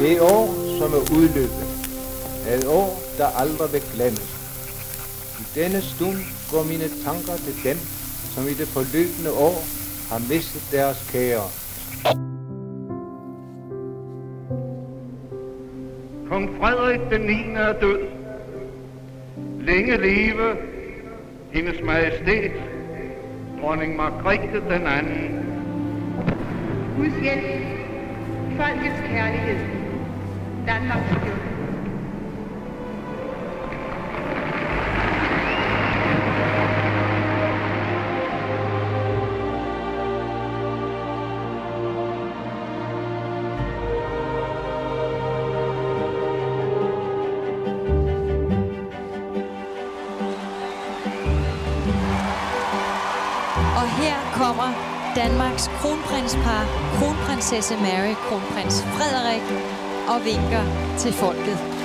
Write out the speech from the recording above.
Det år, som er udløbet, er et år, der aldrig vil glemmes. I denne stund går mine tanker til dem, som i det forløbende år har mistet deres kære. Kong Frederik den 9. er død. Længe leve hendes majestæt, dronning Margrethe den anden. Guds hjælp, folkets kærlighed, Danmarks styrke. Og her kommer Danmarks kronprinspar, kronprinsesse Mary, kronprins Frederik og vinker til folket.